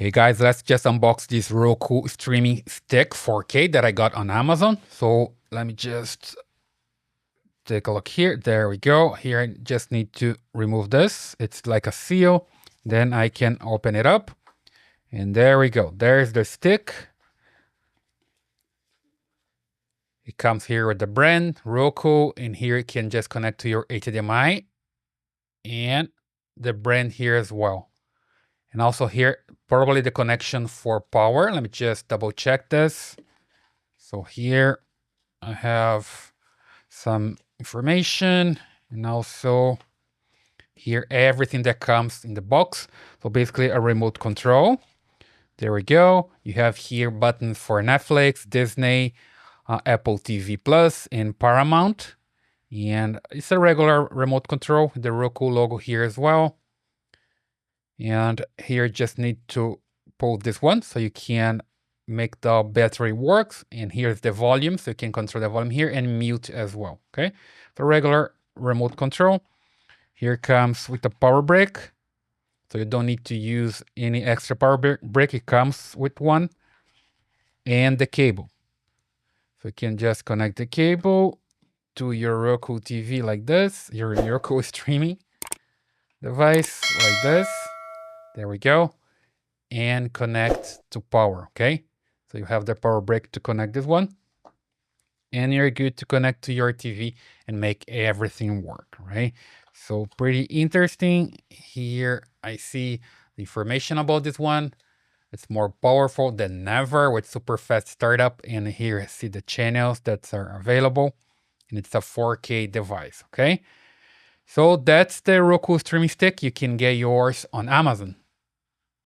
Hey guys, let's just unbox this Roku streaming stick 4K that I got on Amazon. So let me just take a look here. There we go. Here I just need to remove this. It's like a seal. Then I can open it up. And there we go. There's the stick. It comes here with the brand, Roku, and here it can just connect to your HDMI and the brand here as well. And also here, probably the connection for power. Let me just double check this. So here I have some information and also here everything that comes in the box. So basically a remote control. There we go. You have here buttons for Netflix, Disney, Apple TV Plus, and Paramount. And it's a regular remote control, the Roku logo here as well. And here just need to pull this one so you can make the battery work. And here's the volume, so you can control the volume here and mute as well. Okay, so regular remote control. Here comes with the power brick, so you don't need to use any extra power brick. It comes with one, and the cable. So you can just connect the cable to your Roku TV like this, your Roku streaming device like this. There we go. And connect to power, okay? So you have the power brick to connect this one. And you're good to connect to your TV and make everything work, right? So pretty interesting. Here I see the information about this one. It's more powerful than ever with super fast startup. And here I see the channels that are available. And it's a 4K device, okay? So that's the Roku streaming stick. You can get yours on Amazon.